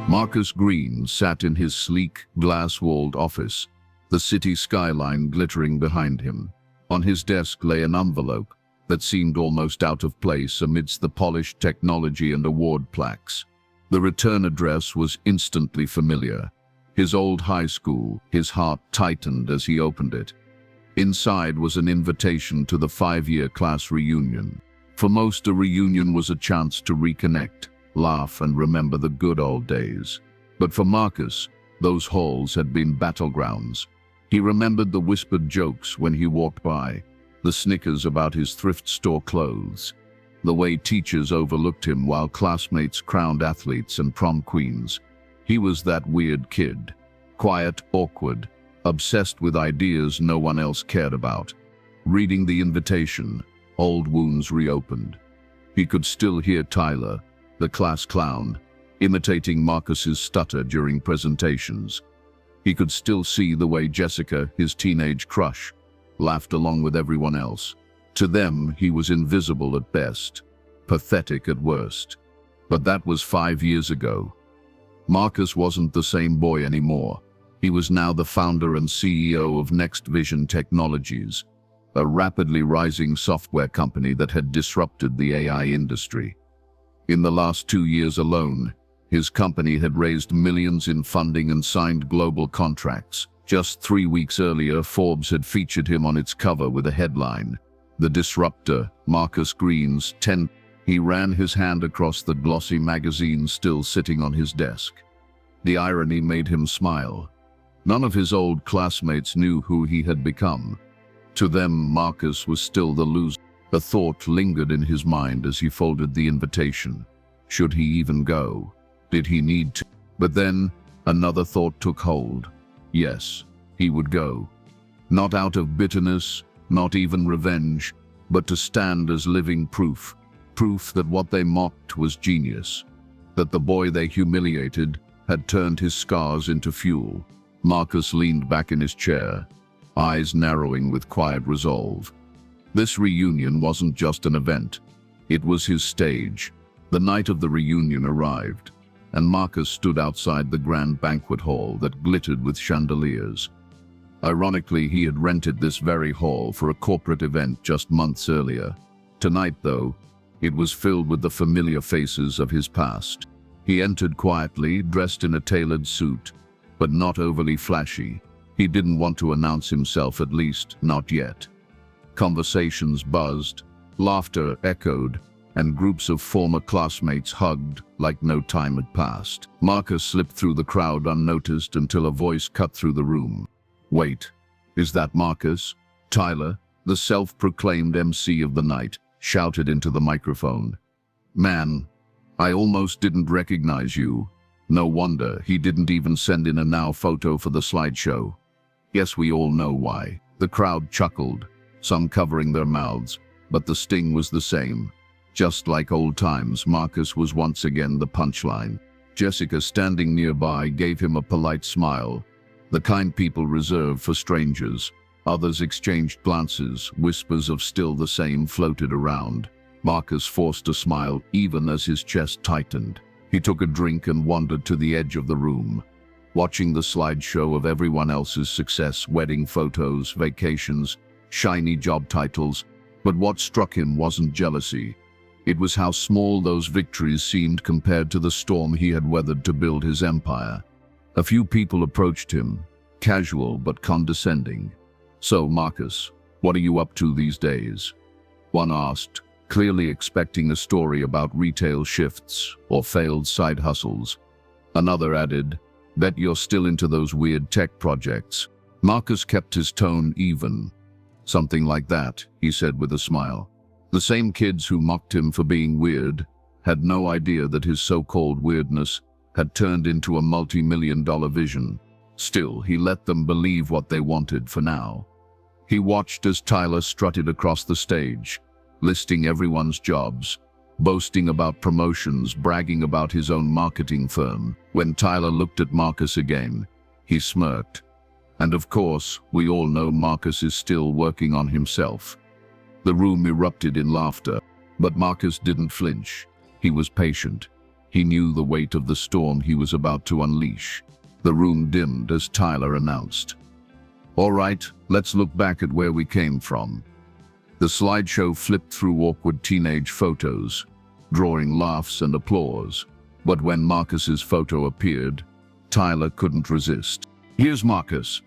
Marcus Green sat in his sleek, glass-walled office, the city skyline glittering behind him. On his desk lay an envelope that seemed almost out of place amidst the polished technology and award plaques. The return address was instantly familiar. His old high school. His heart tightened as he opened it. Inside was an invitation to the 5-year class reunion. For most, a reunion was a chance to reconnect, laugh, and remember the good old days. But for Marcus, those halls had been battlegrounds. He remembered the whispered jokes when he walked by, the snickers about his thrift store clothes, the way teachers overlooked him while classmates crowned athletes and prom queens. He was that weird kid, quiet, awkward, obsessed with ideas no one else cared about. Reading the invitation, old wounds reopened. He could still hear Tyler, the class clown, imitating Marcus's stutter during presentations. He could still see the way Jessica, his teenage crush, laughed along with everyone else. To them, he was invisible at best, pathetic at worst. But that was 5 years ago. Marcus wasn't the same boy anymore. He was now the founder and CEO of Next Vision Technologies, a rapidly rising software company that had disrupted the AI industry. In the last 2 years alone, his company had raised millions in funding and signed global contracts. Just 3 weeks earlier, Forbes had featured him on its cover with a headline, "The Disruptor, Marcus Green's 10." He ran his hand across the glossy magazine still sitting on his desk. The irony made him smile. None of his old classmates knew who he had become. To them, Marcus was still the loser. A thought lingered in his mind as he folded the invitation. Should he even go? Did he need to? But then, another thought took hold. Yes, he would go. Not out of bitterness, not even revenge, but to stand as living proof. Proof that what they mocked was genius. That the boy they humiliated had turned his scars into fuel. Marcus leaned back in his chair, eyes narrowing with quiet resolve. This reunion wasn't just an event. It was his stage. The night of the reunion arrived, and Marcus stood outside the grand banquet hall that glittered with chandeliers. Ironically, he had rented this very hall for a corporate event just months earlier. Tonight, though, it was filled with the familiar faces of his past. He entered quietly, dressed in a tailored suit, but not overly flashy. He didn't want to announce himself, at least not yet. Conversations buzzed, laughter echoed, and groups of former classmates hugged like no time had passed. Marcus slipped through the crowd unnoticed until a voice cut through the room. "Wait, is that Marcus?" Tyler, the self-proclaimed MC of the night, shouted into the microphone. "Man, I almost didn't recognize you." No wonder he didn't even send in a now photo for the slideshow. Yes, we all know why. The crowd chuckled, some covering their mouths, but the sting was the same. Just like old times, Marcus was once again the punchline. Jessica, standing nearby, gave him a polite smile, the kind people reserve for strangers. Others exchanged glances, whispers of "still the same" floated around. Marcus forced a smile even as his chest tightened. He took a drink and wandered to the edge of the room, watching the slideshow of everyone else's success, wedding photos, vacations, shiny job titles. But what struck him wasn't jealousy. It was how small those victories seemed compared to the storm he had weathered to build his empire. A few people approached him, casual but condescending. "So, Marcus, what are you up to these days?" One asked, clearly expecting a story about retail shifts or failed side hustles. Another added, "Bet you're still into those weird tech projects." Marcus kept his tone even. "Something like that," he said with a smile. The same kids who mocked him for being weird had no idea that his so-called weirdness had turned into a multi-million-dollar vision. Still, he let them believe what they wanted for now. He watched as Tyler strutted across the stage, listing everyone's jobs, boasting about promotions, bragging about his own marketing firm. When Tyler looked at Marcus again, he smirked. And of course, we all know Marcus is still working on himself. The room erupted in laughter, but Marcus didn't flinch. He was patient. He knew the weight of the storm he was about to unleash. The room dimmed as Tyler announced, "All right, let's look back at where we came from." The slideshow flipped through awkward teenage photos, drawing laughs and applause. But when Marcus's photo appeared, Tyler couldn't resist. "Here's Marcus.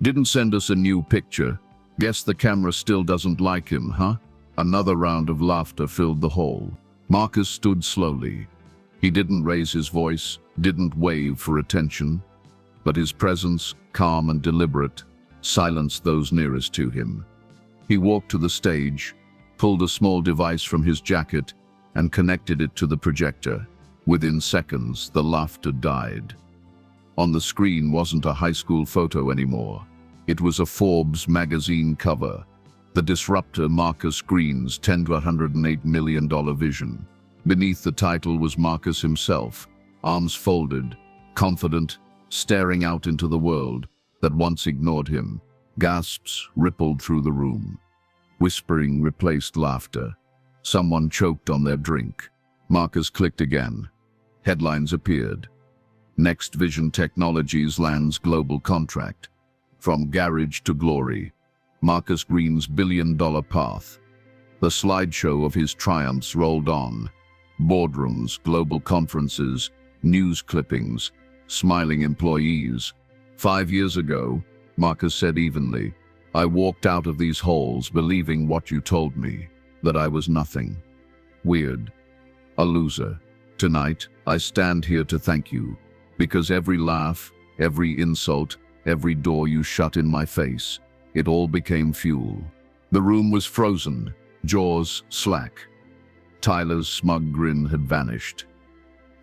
Didn't send us a new picture. Guess the camera still doesn't like him, huh?" Another round of laughter filled the hall. Marcus stood slowly. He didn't raise his voice, didn't wave for attention, but his presence, calm and deliberate, silenced those nearest to him. He walked to the stage, pulled a small device from his jacket, and connected it to the projector. Within seconds, the laughter died. On the screen wasn't a high school photo anymore. It was a Forbes magazine cover. The disruptor Marcus Green's $10 to $108 million vision. Beneath the title was Marcus himself, arms folded, confident, staring out into the world that once ignored him. Gasps rippled through the room. Whispering replaced laughter. Someone choked on their drink. Marcus clicked again. Headlines appeared. Next Vision Technologies lands global contract. From garage to glory. Marcus Green's billion-dollar path. The slideshow of his triumphs rolled on. Boardrooms, global conferences, news clippings, smiling employees. 5 years ago, Marcus said evenly, "I walked out of these halls believing what you told me, that I was nothing. Weird. A loser. Tonight, I stand here to thank you, because every laugh, every insult, every door you shut in my face, it all became fuel." The room was frozen, jaws slack. Tyler's smug grin had vanished.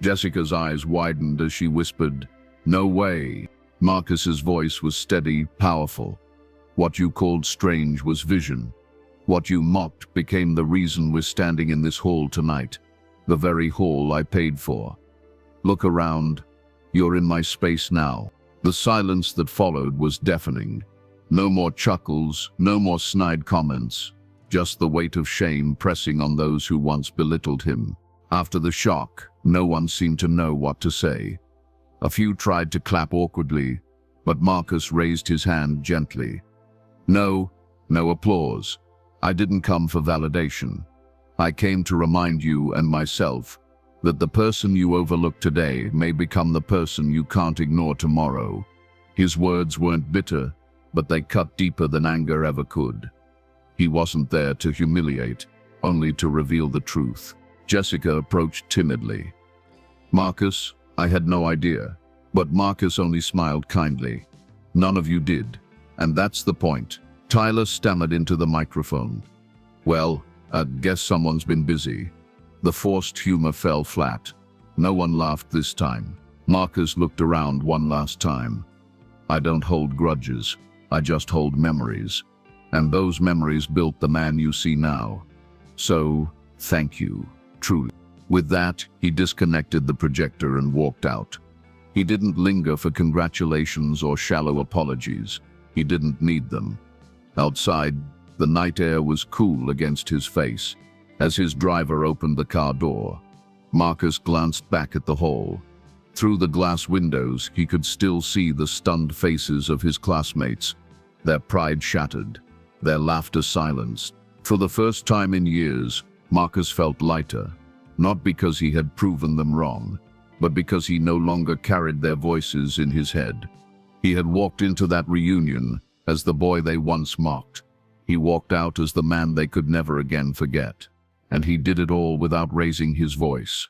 Jessica's eyes widened as she whispered, "No way." Marcus's voice was steady, powerful. "What you called strange was vision. What you mocked became the reason we're standing in this hall tonight. The very hall I paid for. Look around. You're in my space now." The silence that followed was deafening. No more chuckles, no more snide comments, just the weight of shame pressing on those who once belittled him. After the shock, no one seemed to know what to say. A few tried to clap awkwardly, but Marcus raised his hand gently. No applause. I didn't come for validation. I came to remind you and myself that the person you overlook today may become the person you can't ignore tomorrow." His words weren't bitter, but they cut deeper than anger ever could. He wasn't there to humiliate, only to reveal the truth. Jessica approached timidly. "Marcus, I had no idea." But Marcus only smiled kindly. "None of you did, and that's the point." Tyler stammered into the microphone. "Well, I guess someone's been busy." The forced humor fell flat. No one laughed this time. Marcus looked around one last time. "I don't hold grudges. I just hold memories. And those memories built the man you see now. So, thank you, truly." With that, he disconnected the projector and walked out. He didn't linger for congratulations or shallow apologies. He didn't need them. Outside, the night air was cool against his face. As his driver opened the car door, Marcus glanced back at the hall. Through the glass windows, he could still see the stunned faces of his classmates, their pride shattered, their laughter silenced. For the first time in years, Marcus felt lighter, not because he had proven them wrong, but because he no longer carried their voices in his head. He had walked into that reunion as the boy they once mocked. He walked out as the man they could never again forget. And he did it all without raising his voice.